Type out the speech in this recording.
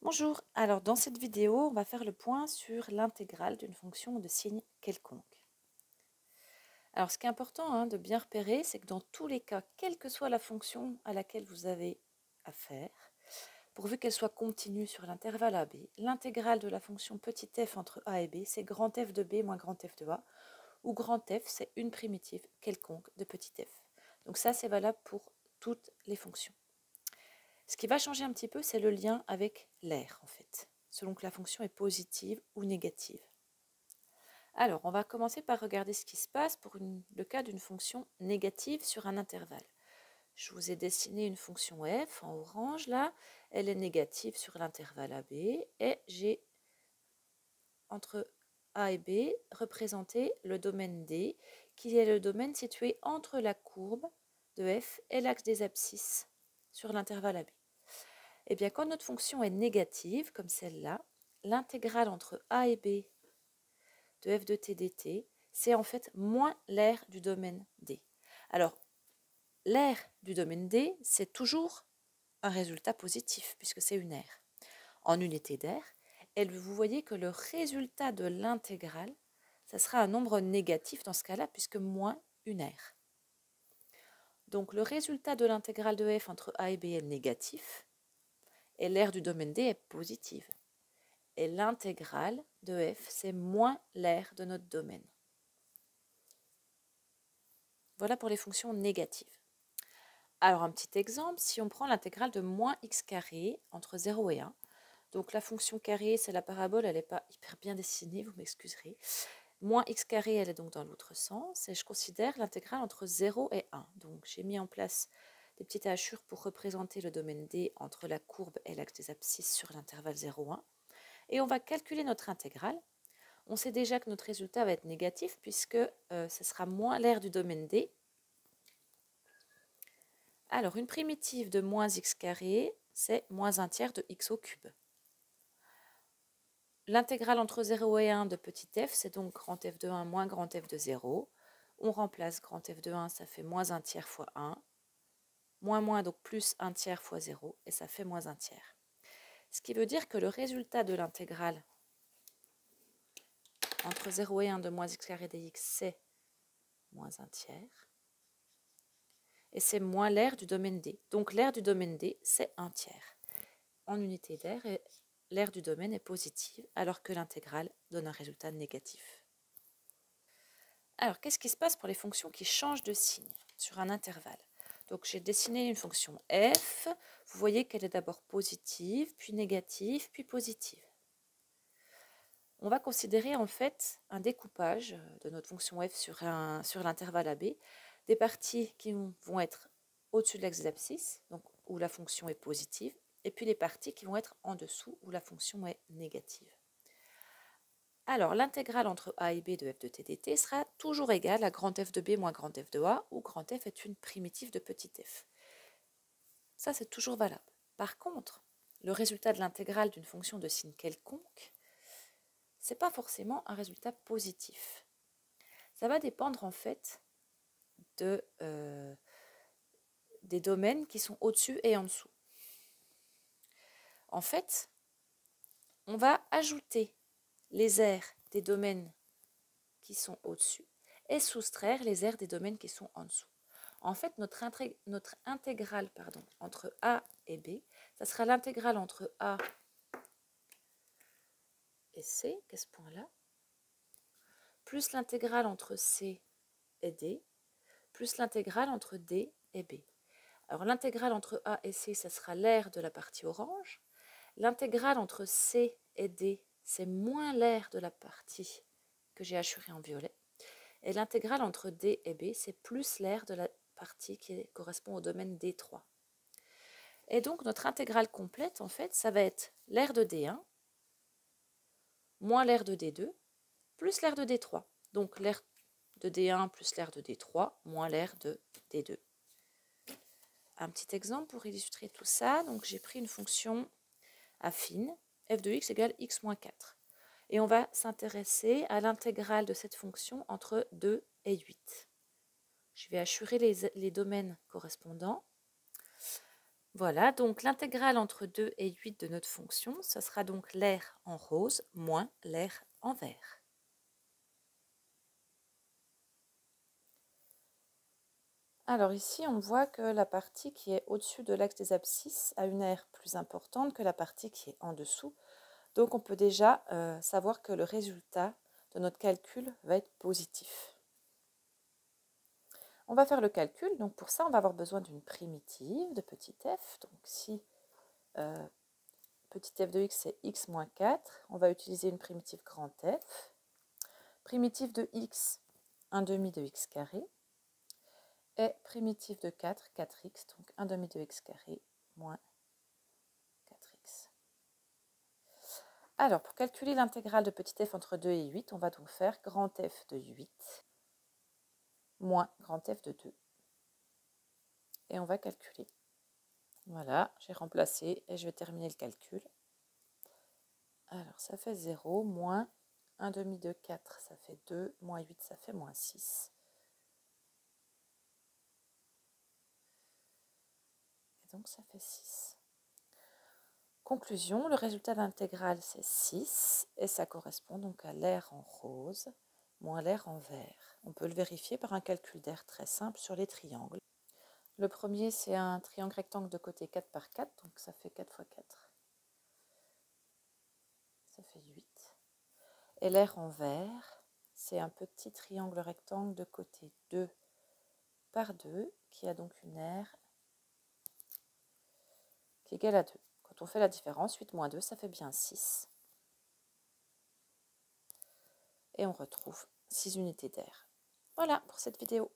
Bonjour, alors dans cette vidéo, on va faire le point sur l'intégrale d'une fonction de signe quelconque. Alors ce qui est important de bien repérer, c'est que dans tous les cas, quelle que soit la fonction à laquelle vous avez affaire, pourvu qu'elle soit continue sur l'intervalle AB, l'intégrale de la fonction petit f entre a et b, c'est grand f de b moins grand f de a, où grand f, c'est une primitive quelconque de petit f. Donc ça, c'est valable pour toutes les fonctions. Ce qui va changer un petit peu, c'est le lien avec l'air, en fait, selon que la fonction est positive ou négative. Alors, on va commencer par regarder ce qui se passe pour le cas d'une fonction négative sur un intervalle. Je vous ai dessiné une fonction f en orange, là. Elle est négative sur l'intervalle AB, et j'ai, entre A et B, représenté le domaine D, qui est le domaine situé entre la courbe de f et l'axe des abscisses sur l'intervalle AB. Eh bien, quand notre fonction est négative, comme celle-là, l'intégrale entre a et b de f de t dt, c'est en fait moins l'aire du domaine D. Alors, l'aire du domaine D, c'est toujours un résultat positif, puisque c'est une aire. En unité d'aire, et vous voyez que le résultat de l'intégrale, ça sera un nombre négatif dans ce cas-là, puisque moins une aire. Donc, le résultat de l'intégrale de f entre a et b est négatif, et l'aire du domaine D est positive. Et l'intégrale de f, c'est moins l'aire de notre domaine. Voilà pour les fonctions négatives. Alors un petit exemple, si on prend l'intégrale de moins x carré entre 0 et 1, donc la fonction carrée, c'est la parabole, elle n'est pas hyper bien dessinée, vous m'excuserez. Moins x carré, elle est donc dans l'autre sens, et je considère l'intégrale entre 0 et 1. Donc j'ai mis en place des petites hachures pour représenter le domaine D entre la courbe et l'axe des abscisses sur l'intervalle 0,1. Et on va calculer notre intégrale. On sait déjà que notre résultat va être négatif puisque ce sera moins l'aire du domaine D. Alors, une primitive de moins x carré, c'est moins un tiers de x au cube. L'intégrale entre 0 et 1 de petit f, c'est donc grand f de 1 moins grand f de 0. On remplace grand f de 1, ça fait moins un tiers fois 1. Moins, donc plus un tiers fois 0, et ça fait moins un tiers. Ce qui veut dire que le résultat de l'intégrale entre 0 et 1 de moins x carré dx, c'est moins un tiers. Et c'est moins l'aire du domaine D. Donc l'aire du domaine D, c'est un tiers. En unité d'aire, l'aire du domaine est positive, alors que l'intégrale donne un résultat négatif. Alors, qu'est-ce qui se passe pour les fonctions qui changent de signe sur un intervalle? Donc, j'ai dessiné une fonction f. Vous voyez qu'elle est d'abord positive, puis négative, puis positive. On va considérer en fait un découpage de notre fonction f sur l'intervalle AB, des parties qui vont être au-dessus de l'axe des abscisses, donc où la fonction est positive, et puis les parties qui vont être en dessous où la fonction est négative. Alors, l'intégrale entre a et b de f de t dt sera toujours égale à grand f de b moins grand f de a, où grand f est une primitive de petit f. Ça, c'est toujours valable. Par contre, le résultat de l'intégrale d'une fonction de signe quelconque, ce n'est pas forcément un résultat positif. Ça va dépendre en fait des domaines qui sont au-dessus et en dessous. En fait, on va ajouter les aires des domaines qui sont au-dessus et soustraire les aires des domaines qui sont en dessous. En fait, notre intégrale entre A et B, ça sera l'intégrale entre A et C, qu'est ce point-là, plus l'intégrale entre C et D, plus l'intégrale entre D et B. Alors l'intégrale entre A et C, ça sera l'aire de la partie orange. L'intégrale entre C et D, c'est moins l'aire de la partie que j'ai hachurée en violet. Et l'intégrale entre D et B, c'est plus l'aire de la partie qui correspond au domaine D3. Et donc notre intégrale complète, en fait, ça va être l'aire de D1 moins l'aire de D2 plus l'aire de D3. Donc l'aire de D1 plus l'aire de D3 moins l'aire de D2. Un petit exemple pour illustrer tout ça. Donc j'ai pris une fonction affine, f de x égale x moins 4. Et on va s'intéresser à l'intégrale de cette fonction entre 2 et 8. Je vais hachurer les domaines correspondants. Voilà, donc l'intégrale entre 2 et 8 de notre fonction, ce sera donc l'air en rose moins l'air en vert. Alors ici, on voit que la partie qui est au-dessus de l'axe des abscisses a une aire plus importante que la partie qui est en dessous. Donc on peut déjà savoir que le résultat de notre calcul va être positif. On va faire le calcul, donc pour ça on va avoir besoin d'une primitive de petit f. Donc si petit f de x c'est x moins 4, on va utiliser une primitive grand F. Primitive de x, 1 demi de x carré. Et primitive de 4, 4x, donc 1 demi de x carré moins 4x. Alors, pour calculer l'intégrale de petit f entre 2 et 8, on va donc faire grand F de 8 moins grand F de 2. Et on va calculer. Voilà, j'ai remplacé et je vais terminer le calcul. Alors, ça fait 0, moins 1 demi de 4, ça fait 2, moins 8, ça fait moins 6. Et donc, ça fait 6. Conclusion, le résultat d'intégrale, c'est 6, et ça correspond donc à l'air en rose moins l'air en vert. On peut le vérifier par un calcul d'air très simple sur les triangles. Le premier, c'est un triangle rectangle de côté 4 par 4, donc ça fait 4 fois 4. Ça fait 8. Et l'air en vert, c'est un petit triangle rectangle de côté 2 par 2, qui a donc une aire qui est égale à 2. Quand on fait la différence, 8 moins 2, ça fait bien 6. Et on retrouve 6 unités d'air. Voilà pour cette vidéo.